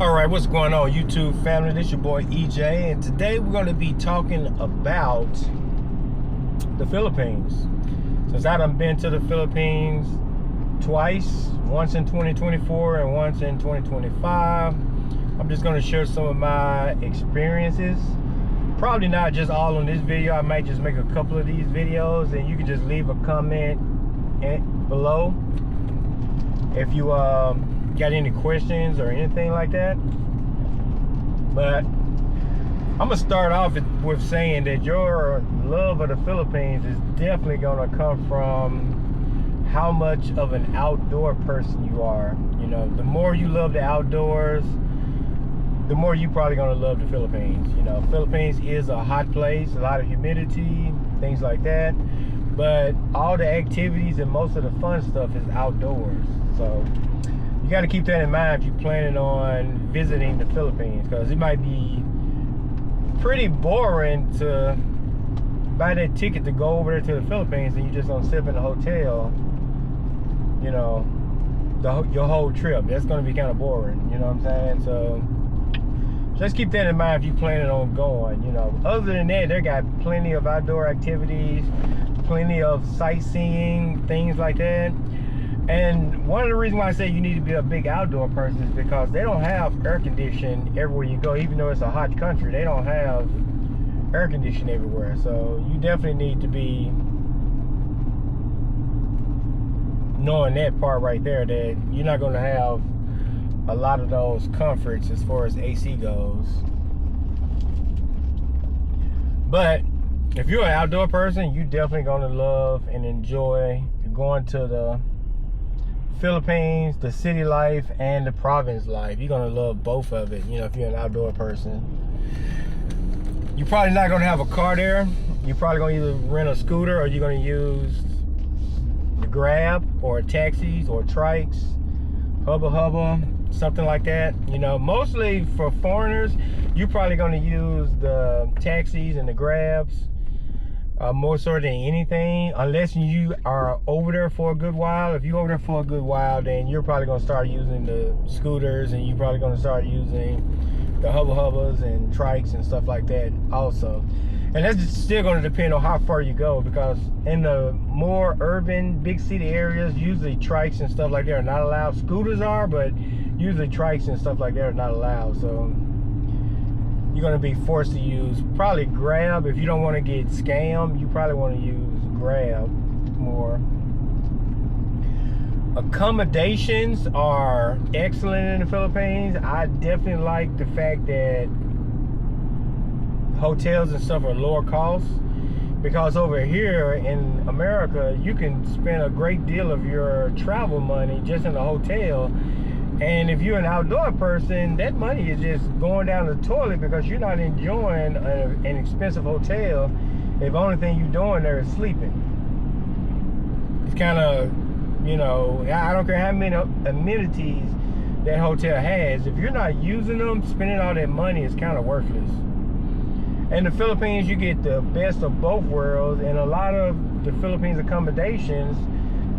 All right, what's going on, YouTube family? This your boy EJ, and today we're going to be talking about the Philippines. Since I done been to the Philippines twice, once in 2024 and once in 2025, I'm just going to share some of my experiences. Probably not just all on this video. I might just make a couple of these videos, and you can just leave a comment below if you got any questions or anything like that. But I'm gonna start off with saying that your love of the Philippines is definitely gonna come from how much of an outdoor person you are. You know, the more you love the outdoors, the more you probably gonna love the Philippines. You know, Philippines is a hot place, a lot of humidity, things like that, but all the activities and most of the fun stuff is outdoors. So you got to keep that in mind if you're planning on visiting the Philippines, because it might be pretty boring to buy that ticket to go over there to the Philippines and you just don't sit in a hotel, you know, your whole trip. That's going to be kind of boring, you know what I'm saying? So just keep that in mind if you're planning on going. You know, other than that, they got plenty of outdoor activities, plenty of sightseeing, things like that. And one of the reasons why I say you need to be a big outdoor person is because they don't have air conditioning everywhere you go. Even though it's a hot country, they don't have air conditioning everywhere. So you definitely need to be knowing that part right there, that you're not going to have a lot of those comforts as far as AC goes. But if you're an outdoor person, you definitely going to love and enjoy going to the Philippines, the city life and the province life. You're gonna love both of it, you know, if you're an outdoor person. You're probably not gonna have a car there. You're probably gonna either rent a scooter or you're gonna use the Grab or taxis or trikes, Hubba Hubba, something like that. You know, mostly for foreigners, you're probably gonna use the taxis and the Grabs more so than anything, unless you are over there for a good while. If you're over there for a good while, then you're probably going to start using the scooters, and you're probably going to start using the Hubba Hubbas and trikes and stuff like that also. And that's just still going to depend on how far you go, because in the more urban big city areas, usually trikes and stuff like that are not allowed. Scooters are, but usually trikes and stuff like that are not allowed. So you're going to be forced to use probably Grab. If you don't want to get scammed, you probably want to use Grab more. Accommodations are excellent in the Philippines. I definitely like the fact that hotels and stuff are lower cost, because over here in America, you can spend a great deal of your travel money just in a hotel. And if you're an outdoor person, that money is just going down the toilet, because you're not enjoying an expensive hotel if the only thing you're doing there is sleeping. It's kind of, you know, I don't care how many amenities that hotel has. If you're not using them, spending all that money is kind of worthless. In the Philippines, you get the best of both worlds, and a lot of the Philippines accommodations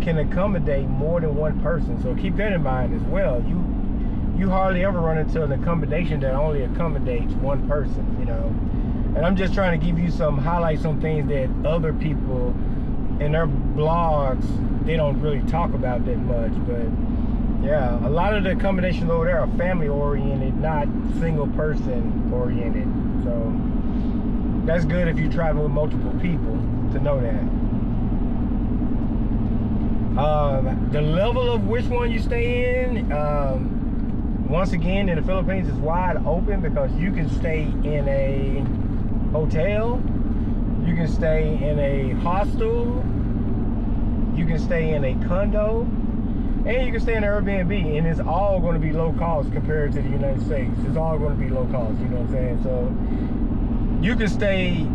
can accommodate more than one person. So keep that in mind as well. You hardly ever run into an accommodation that only accommodates one person, you know. And I'm just trying to give you some highlights on things that other people in their blogs, they don't really talk about that much. But yeah, a lot of the accommodations over there are family oriented, not single person oriented. So that's good if you travel with multiple people to know that. The level of which one you stay in, once again, in the Philippines is wide open, because you can stay in a hotel, you can stay in a hostel, you can stay in a condo, and you can stay in an Airbnb, and it's all going to be low cost compared to the United States. It's all going to be low cost, you know what I'm saying? So you can stay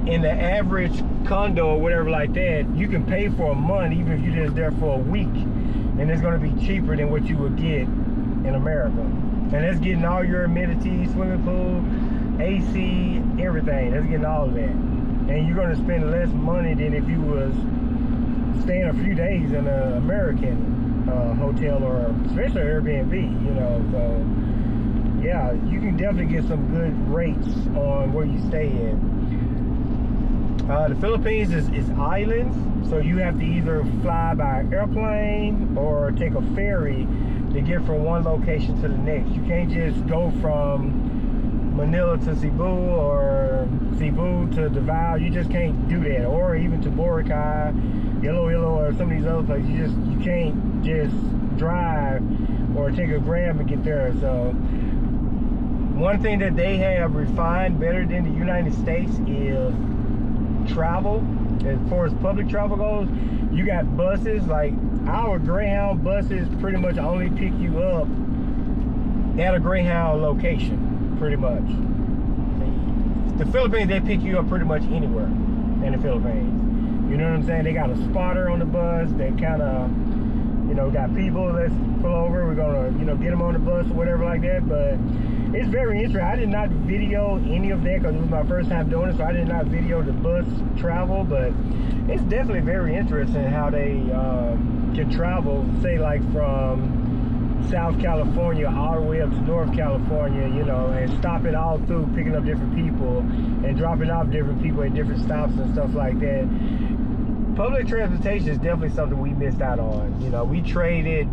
in the average condo or whatever like that. You can pay for a month even if you're just there for a week, and it's going to be cheaper than what you would get in America. And that's getting all your amenities, swimming pool, AC, everything. That's getting all of that. And you're going to spend less money than if you was staying a few days in an American hotel, or especially Airbnb, you know. So yeah, you can definitely get some good rates on where you stay in. The Philippines is islands, so you have to either fly by airplane or take a ferry to get from one location to the next. You can't just go from Manila to Cebu or Cebu to Davao. You just can't do that, or even to Boracay, Iloilo, or some of these other places. You can't just drive or take a Grab and get there. So one thing that they have refined better than the United States is travel. As far as public travel goes, you got buses. Like our Greyhound buses pretty much only pick you up at a Greyhound location, pretty much. The Philippines, they pick you up pretty much anywhere in the Philippines. You know what I'm saying? They got a spotter on the bus. They kind of, you know, got people, let's pull over, we're gonna, you know, get them on the bus or whatever like that. But it's very interesting. I did not video any of that because it was my first time doing it, so I did not video the bus travel. But it's definitely very interesting how they can travel, say like from South California all the way up to North California, you know, and stopping all through, picking up different people and dropping off different people at different stops and stuff like that. Public transportation is definitely something we missed out on. You know, we traded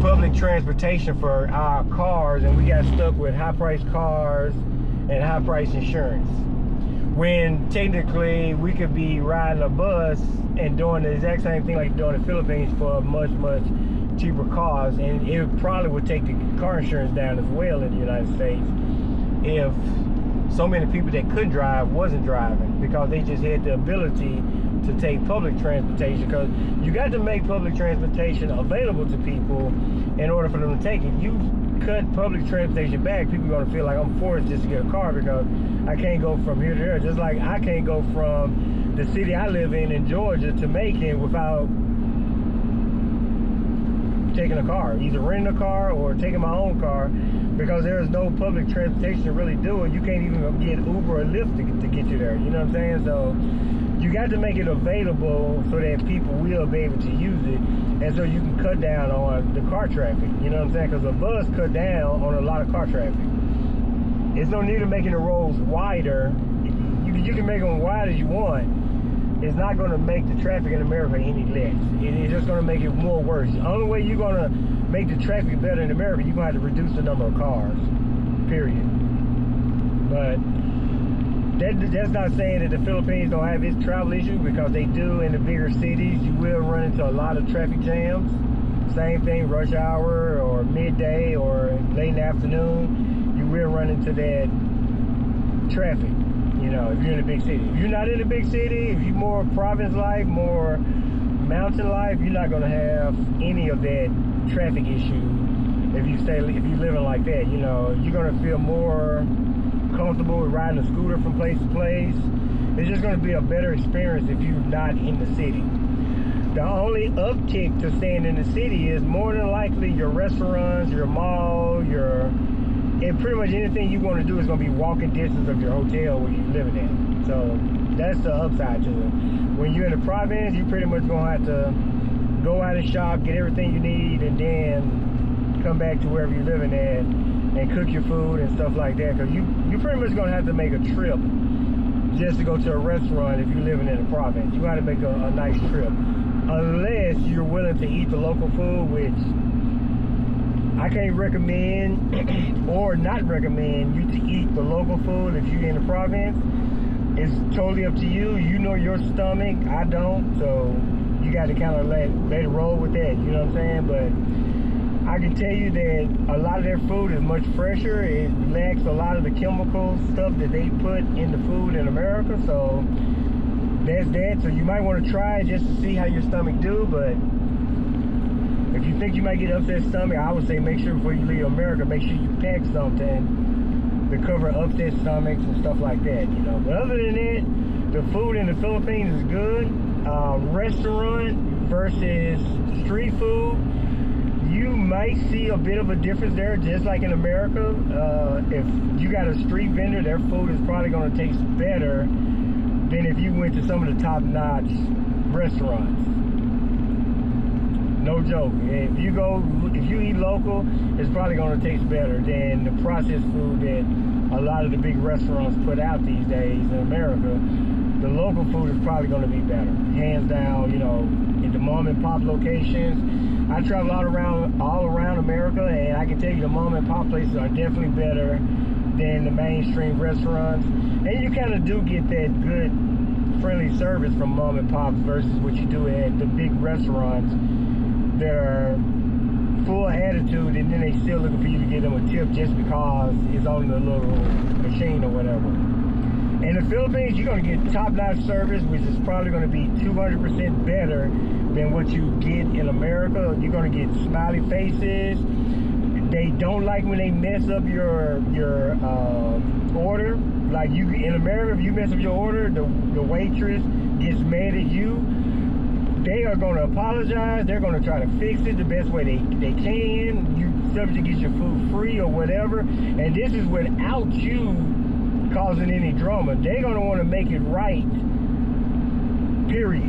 public transportation for our cars, and we got stuck with high-priced cars and high-priced insurance. When technically we could be riding a bus and doing the exact same thing like doing in the Philippines for much, much cheaper cost, and it probably would take the car insurance down as well in the United States if so many people that couldn't drive wasn't driving, because they just had the ability to take public transportation. Because you got to make public transportation available to people in order for them to take it. You cut public transportation back, people are going to feel like I'm forced just to get a car because I can't go from here to there. Just like I can't go from the city I live in Georgia, to Macon without taking a car, either renting a car or taking my own car, because there is no public transportation to really do it. You can't even get Uber or Lyft to get you there. You know what I'm saying? So you got to make it available so that people will be able to use it, and so you can cut down on the car traffic. You know what I'm saying? Because a bus cut down on a lot of car traffic. There's no need of making the roads wider. You can make them wide as you want. It's not going to make the traffic in America any less. It's just going to make it more worse. The only way you're going to make the traffic better in America, you're going to have to reduce the number of cars, period. But that's not saying that the Philippines don't have its travel issues, because they do in the bigger cities. You will run into a lot of traffic jams. Same thing, rush hour or midday or late in the afternoon, you will run into that traffic. You know, if you're in a big city. If you're not in a big city, if you're more province life, more mountain life, you're not going to have any of that traffic issue. If you're living like that, you know, you're going to feel more comfortable with riding a scooter from place to place. It's just going to be a better experience if you're not in the city. The only uptick to staying in the city is more than likely your restaurants, your mall, and pretty much anything you want to do is going to be walking distance of your hotel where you're living at. So that's the upside to it. When you're in the province, you pretty much going to have to go out and shop, get everything you need, and then come back to wherever you're living at and cook your food and stuff like that. Because you're pretty much going to have to make a trip just to go to a restaurant if you're living in the province. You got to make a nice trip. Unless you're willing to eat the local food, which I can't recommend or not recommend you to eat the local food if you're in the province. It's totally up to you. You know your stomach. I don't. So you got to kind of let it roll with that. You know what I'm saying? But I can tell you that a lot of their food is much fresher. It lacks a lot of the chemical stuff that they put in the food in America. So that's that. So you might want to try it just to see how your stomach do. But if you think you might get upset stomach, I would say make sure before you leave America, make sure you pack something to cover upset stomachs and stuff like that, you know. But other than that, the food in the Philippines is good. Restaurant versus street food, you might see a bit of a difference there, just like in America. If you got a street vendor, their food is probably going to taste better than if you went to some of the top-notch restaurants. No joke. If you eat local, it's probably going to taste better than the processed food that a lot of the big restaurants put out these days in America. The local food is probably going to be better, hands down. You know, in the mom and pop locations, I travel all around America, and I can tell you the mom and pop places are definitely better than the mainstream restaurants. And you kind of do get that good, friendly service from mom and pops versus what you do at the big restaurants that are full attitude, and then they still looking for you to give them a tip just because it's on the little machine or whatever. In the Philippines, you're going to get top-notch service, which is probably going to be 200% better than what you get in America. You're going to get smiley faces. They don't like when they mess up your order. Like in America, if you mess up your order, the waitress gets mad at you. They are going to apologize. They're going to try to fix it the best way they can. You subject to get your food free or whatever. And this is without you causing any drama. They're going to want to make it right, period.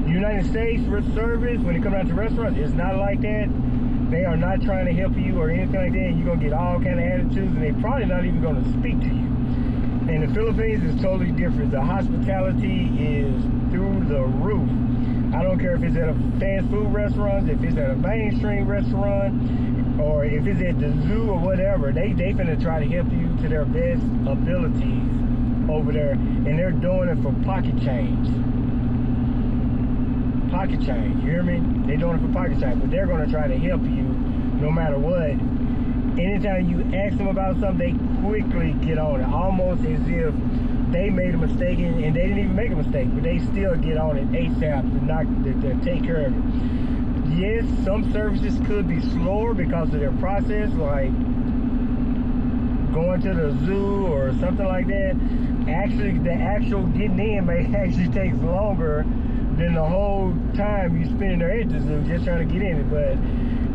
United States for service, when it comes down to restaurants, it's not like that. They are not trying to help you or anything like that. You're going to get all kind of attitudes, and they're probably not even going to speak to you. In the Philippines, it's totally different. The hospitality is through the roof. I don't care if it's at a fast food restaurant, if it's at a mainstream restaurant, or if it's at the zoo or whatever. They finna try to help you to their best abilities over there, and they're doing it for pocket change. Pocket change, you hear me? They're doing it for pocket change, but they're gonna try to help you no matter what. Anytime you ask them about something, they quickly get on it, almost as if they made a mistake, and they didn't even make a mistake, but they still get on it ASAP to take care of it. Yes, some services could be slower because of their process, like going to the zoo or something like that. Actually, the actual getting in may actually take longer than the whole time you spend there at the zoo just trying to get in it. But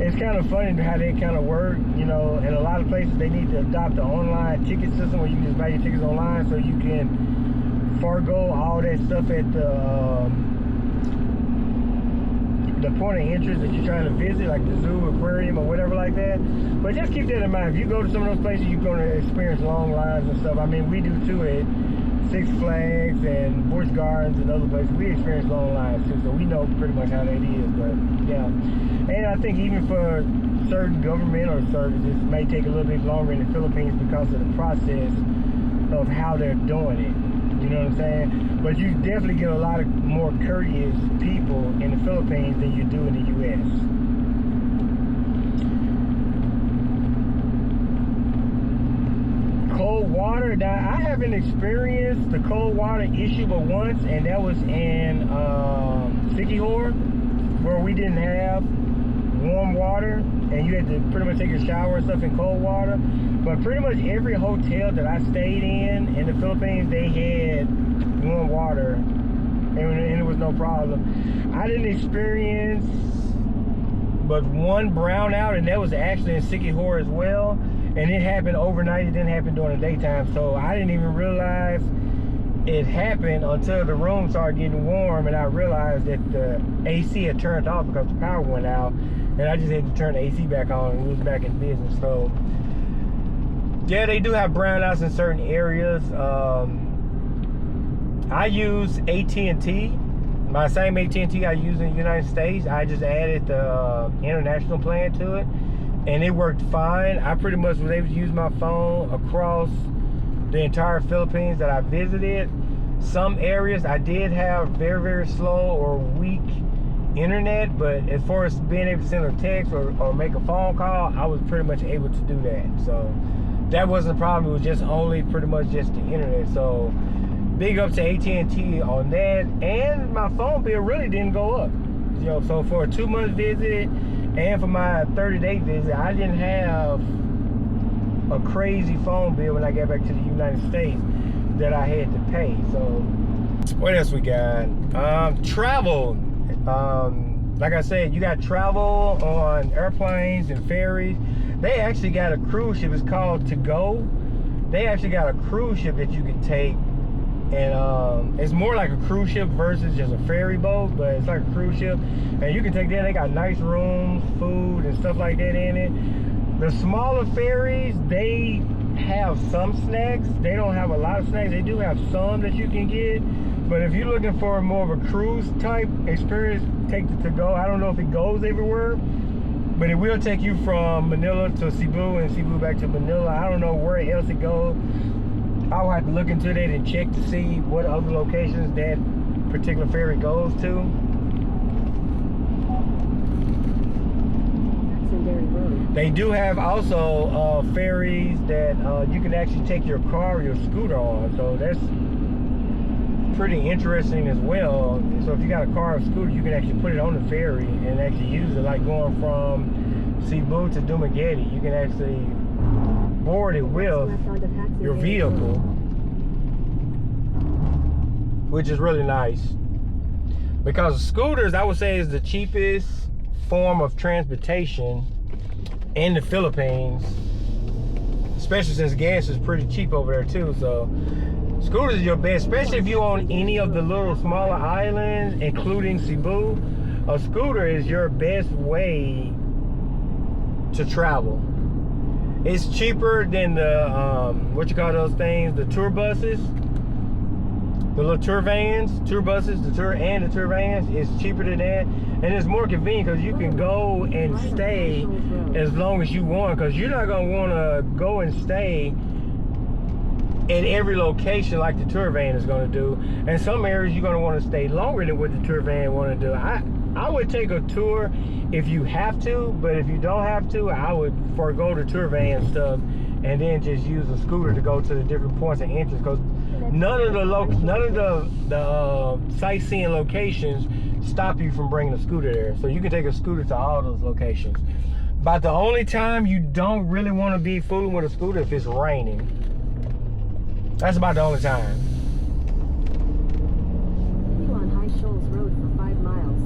it's kind of funny how they kind of work, you know. In a lot of places, they need to adopt an online ticket system where you can just buy your tickets online, so you can forego all that stuff at the point of interest that you're trying to visit, like the zoo, aquarium, or whatever like that. But just keep that in mind. If you go to some of those places, you're going to experience long lines and stuff. I mean, we do too at Six Flags and Busch Gardens and other places. We experience long lines too, so we know pretty much how that is. But yeah, and I think even for certain governmental services, it may take a little bit longer in the Philippines because of the process of how they're doing it. You know what I'm saying? But you definitely get a lot of more courteous people in the Philippines than you do in the U.S. Cold water, now I haven't experienced the cold water issue but once, and that was in Siquijor, where we didn't have warm water, and you had to pretty much take a shower and stuff in cold water. But pretty much every hotel that I stayed in the Philippines, they had warm water, and it was no problem. I didn't experience but one brownout, and that was actually in Siquijor as well, and it happened overnight. It didn't happen during the daytime, so I didn't even realize it happened until the room started getting warm, and I realized that the AC had turned off because the power went out, and I just had to turn the AC back on, and it was back in business. So yeah, they do have brownouts in certain areas. I use AT&T, my same AT&T I use in the United States. I just added the international plan to it, and it worked fine. I pretty much was able to use my phone across the entire Philippines that I visited. Some areas I did have very, very slow or weak internet, but as far as being able to send a text or make a phone call, I was pretty much able to do that. So that wasn't a problem. It was just only pretty much just the internet. So big up to AT&T on that. And my phone bill really didn't go up. You know, so for a 2-month visit and for my 30-day visit, I didn't have a crazy phone bill when I got back to the United States that I had to pay. So what else we got? Travel. Like I said, you got travel on airplanes and ferries. They actually got a cruise ship. It's called To Go. They actually got a cruise ship that you could take And it's more like a cruise ship versus just a ferry boat, but it's like a cruise ship. And you can take that, they got nice rooms, food, and stuff like that in it. The smaller ferries, they have some snacks. They don't have a lot of snacks. They do have some that you can get. But if you're looking for more of a cruise type experience, take it to go. I don't know if it goes everywhere, but it will take you from Manila to Cebu and Cebu back to Manila. I don't know where else it goes. I'll have to look into that and check to see what other locations that particular ferry goes to. They do have also ferries that you can actually take your car or your scooter on, so that's pretty interesting as well. So if you got a car or scooter, you can actually put it on the ferry and actually use it, like going from Cebu to Dumaguete. You can actually board it with your vehicle, which is really nice, because scooters, I would say, is the cheapest form of transportation in the Philippines, especially since gas is pretty cheap over there too. So scooters is your best, especially if you own any of the little smaller islands, including Cebu. A scooter is your best way to travel. It's cheaper than the what you call those things, the tour buses, the little tour vans, tour buses, the tour vans. It's cheaper than that, and it's more convenient because you can go and stay as long as you want, because you're not gonna want to go and stay in every location like the tour van is going to do. In some areas you're going to want to stay longer than what the tour van want to do. I would take a tour if you have to, but if you don't have to, I would forego the tour van stuff and then just use a scooter to go to the different points of interest, because none of the sightseeing locations stop you from bringing a scooter there. So you can take a scooter to all those locations. But the only time you don't really want to be fooling with a scooter if it's raining. That's about the only time. Continue on High Shoals Road for 5 miles.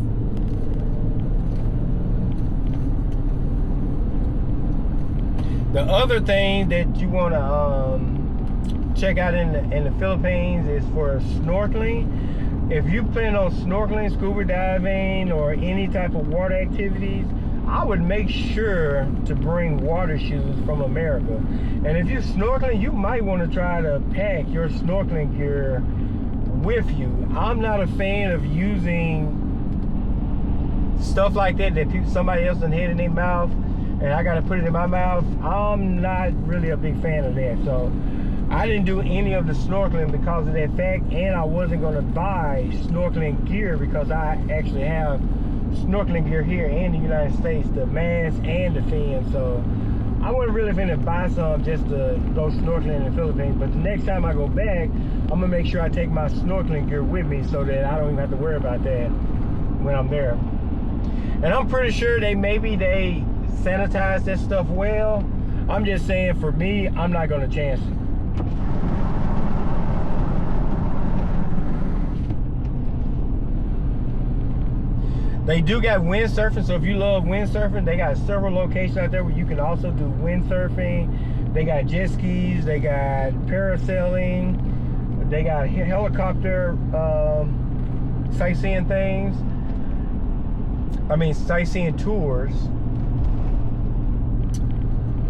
The other thing that you want to check out in the Philippines is for snorkeling. If you plan on snorkeling, scuba diving, or any type of water activities, I would make sure to bring water shoes from America. And if you're snorkeling, you might want to try to pack your snorkeling gear with you. I'm not a fan of using stuff like that somebody else done had in their mouth and I got to put it in my mouth. I'm not really a big fan of that. So I didn't do any of the snorkeling because of that fact, and I wasn't going to buy snorkeling gear because I actually have snorkeling gear here in the United States, the mask and the fin. So I wasn't really finna buy some just to go snorkeling in the Philippines. But the next time I go back, I'm gonna make sure I take my snorkeling gear with me so that I don't even have to worry about that when I'm there. And I'm pretty sure they sanitize that stuff well. I'm just saying, for me, I'm not gonna chance it. They do got windsurfing, so if you love windsurfing, they got several locations out there where you can also do windsurfing. They got jet skis, they got parasailing, they got helicopter sightseeing things. Sightseeing tours.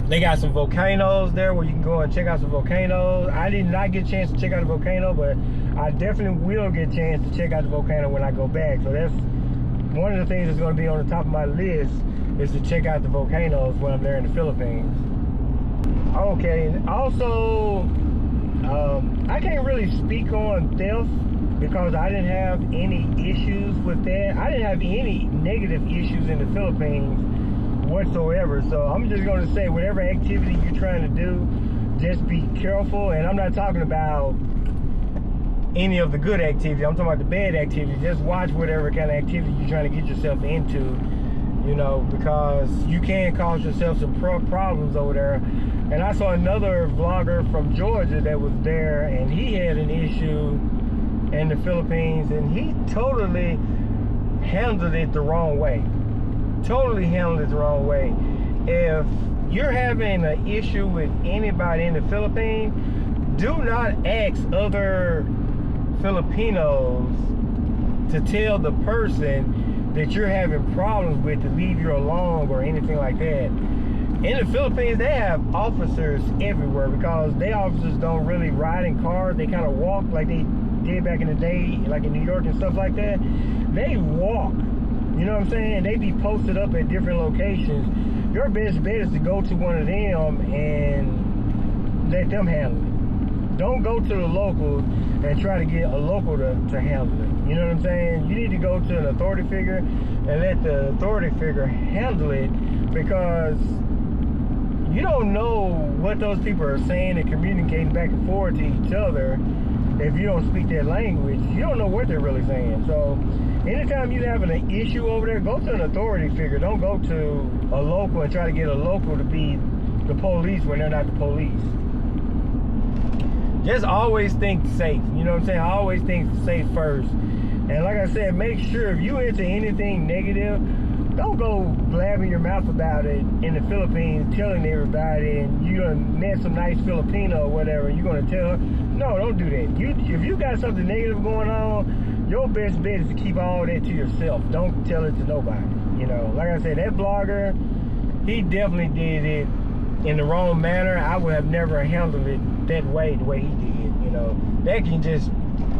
They got some volcanoes there where you can go and check out some volcanoes. I did not get a chance to check out a volcano, but I definitely will get a chance to check out the volcano when I go back. So that's one of the things that's going to be on the top of my list, is to check out the volcanoes when I'm there in the Philippines. Okay, and also, I can't really speak on theft because I didn't have any issues with that. I didn't have any negative issues in the Philippines whatsoever. So I'm just going to say, whatever activity you're trying to do, just be careful. And I'm not talking about any of the good activity, I'm talking about the bad activity. Just watch whatever kind of activity you're trying to get yourself into, you know, because you can cause yourself some problems over there. And I saw another vlogger from Georgia that was there, and he had an issue in the Philippines, and he totally handled it the wrong way. Totally handled it the wrong way. If you're having an issue with anybody in the Philippines, do not ask other Filipinos to tell the person that you're having problems with to leave you alone or anything like that. In the Philippines, they have officers everywhere because they officers don't really ride in cars. They kind of walk like they did back in the day, like in New York and stuff like that. They walk, you know what I'm saying? They be posted up at different locations. Your best bet is to go to one of them and let them handle it. Don't go to the locals and try to get a local to handle it. You know what I'm saying? You need to go to an authority figure and let the authority figure handle it, because you don't know what those people are saying and communicating back and forth to each other. If you don't speak their language, you don't know what they're really saying. So anytime you're having an issue over there, go to an authority figure. Don't go to a local and try to get a local to be the police when they're not the police. Just always think safe. You know what I'm saying? Always think safe first. And like I said, make sure if you into anything negative, don't go blabbing your mouth about it in the Philippines, telling everybody, and you're gonna met some nice Filipino or whatever, you're gonna tell her. No, don't do that. If you got something negative going on, your best bet is to keep all that to yourself. Don't tell it to nobody. You know, like I said, that blogger, he definitely did it in the wrong manner. I would have never handled it that way, the way he did. You know, that can just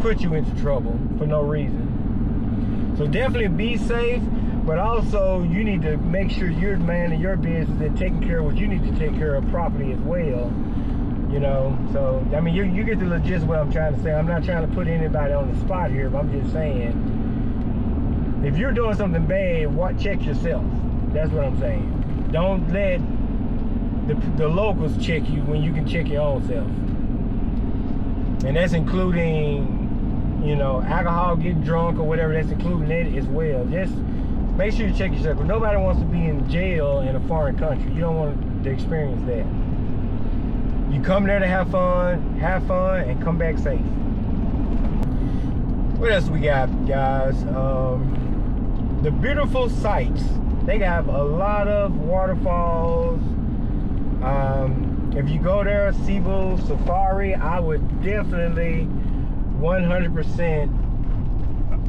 put you into trouble for no reason. So definitely be safe. But also, you need to make sure you're minding your business and taking care of what you need to take care of properly as well. You know, so, I mean, you get the gist of what I'm trying to say. I'm not trying to put anybody on the spot here, but I'm just saying, if you're doing something bad, check yourself. That's what I'm saying. Don't let the locals check you when you can check your own self. And that's including, you know, alcohol, getting drunk or whatever, that's including that as well. Just make sure you check yourself. Nobody wants to be in jail in a foreign country. You don't want to experience that. You come there to have fun, and come back safe. What else we got, guys? The beautiful sights. They have a lot of waterfalls. If you go there, Cebu Safari, I would definitely 100%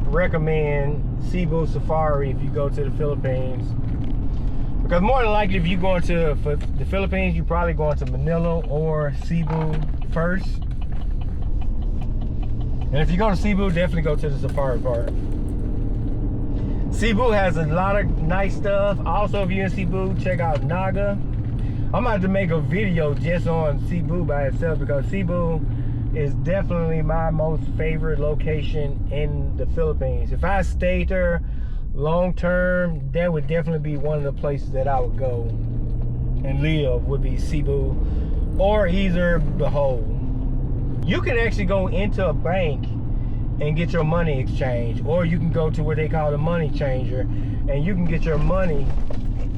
recommend Cebu Safari if you go to the Philippines, because more than likely if you're going to the Philippines, you're probably going to Manila or Cebu first. And if you go to Cebu, definitely go to the Safari Park. Cebu has a lot of nice stuff. Also, if you're in Cebu, check out Naga. I'm about to make a video just on Cebu by itself, because Cebu is definitely my most favorite location in the Philippines. If I stayed there long term, that would definitely be one of the places that I would go and live, would be Cebu or either Bohol. You can actually go into a bank and get your money exchanged, or you can go to what they call the money changer and you can get your money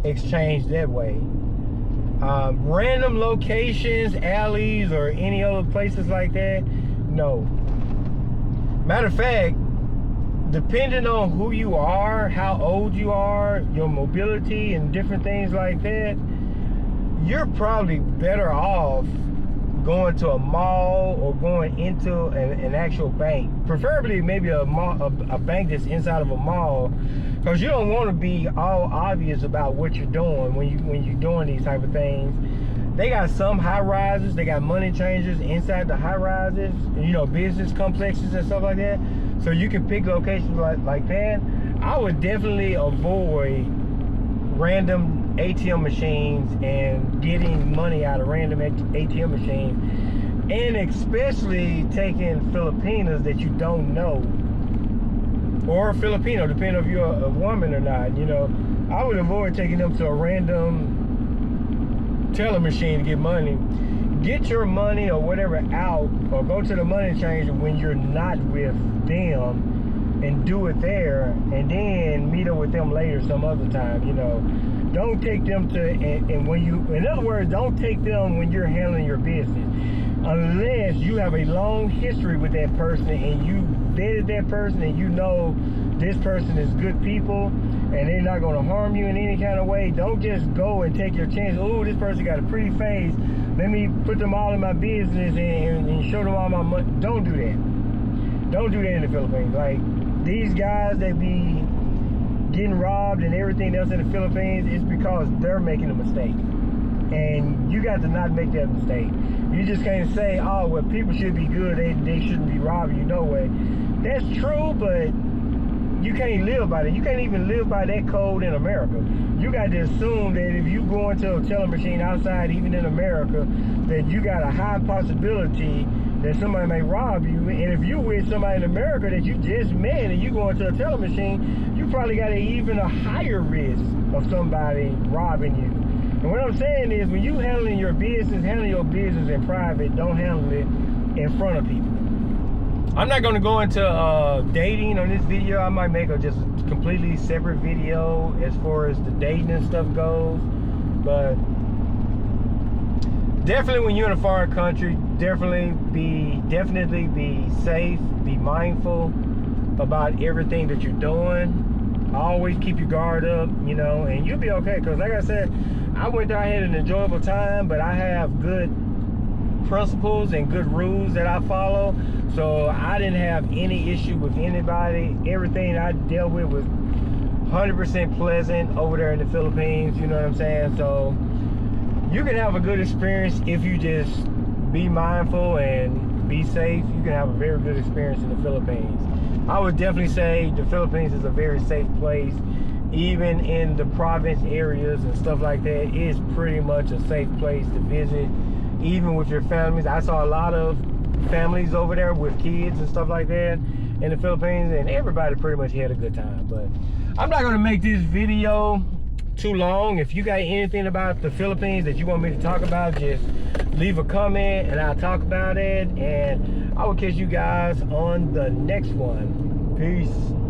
exchanged that way. Random locations, alleys, or any other places like that, no. Matter of fact, depending on who you are, how old you are, your mobility and different things like that, you're probably better off going to a mall or going into an actual bank, preferably maybe a bank that's inside of a mall, because you don't want to be all obvious about what you're doing when you're doing these type of things. They got some high rises, they got money changers inside the high rises, you know, business complexes and stuff like that, so you can pick locations like that. I would definitely avoid random ATM machines and getting money out of random ATM machines, and especially taking Filipinas that you don't know, or Filipino, depending on if you're a woman or not. You know, I would avoid taking them to a random teller machine to get money. Get your money or whatever out, or go to the money changer when you're not with them and do it there, and then meet up with them later some other time. You know, don't take them to, and when you, in other words, don't take them when you're handling your business, unless you have a long history with that person and you vetted that person and you know this person is good people and they're not going to harm you in any kind of way. Don't just go and take your chance. Oh, this person got a pretty face, let me put them all in my business and show them all my money. Don't do that. Don't do that in the Philippines. Like, these guys that be getting robbed and everything else in the Philippines, it's because they're making a mistake. And you got to not make that mistake. You just can't say, oh, well, people should be good. They shouldn't be robbing you. No way. That's true, but you can't live by that. You can't even live by that code in America. You got to assume that if you go into a teller machine outside, even in America, that you got a high possibility that somebody may rob you. And if you with somebody in America that you just met and you go into a teller machine, you probably got even a higher risk of somebody robbing you. And what I'm saying is, when you handling your business, handle your business in private. Don't handle it in front of people. I'm not going to go into dating on this video. I might make a just completely separate video as far as the dating and stuff goes. But definitely, when you're in a foreign country, definitely be safe, be mindful about everything that you're doing. Always keep your guard up, you know, and you'll be okay. Because like I said, I went there, I had an enjoyable time, but I have good principles and good rules that I follow. So I didn't have any issue with anybody. Everything I dealt with was 100% pleasant over there in the Philippines, you know what I'm saying? So you can have a good experience if you just be mindful and be safe. You can have a very good experience in the Philippines. I would definitely say the Philippines is a very safe place. Even in the province areas and stuff like that, it's pretty much a safe place to visit. Even with your families, I saw a lot of families over there with kids and stuff like that in the Philippines, and everybody pretty much had a good time. But I'm not going to make this video too long. If you got anything about the Philippines that you want me to talk about, just leave a comment and I'll talk about it, and I will catch you guys on the next one. Peace.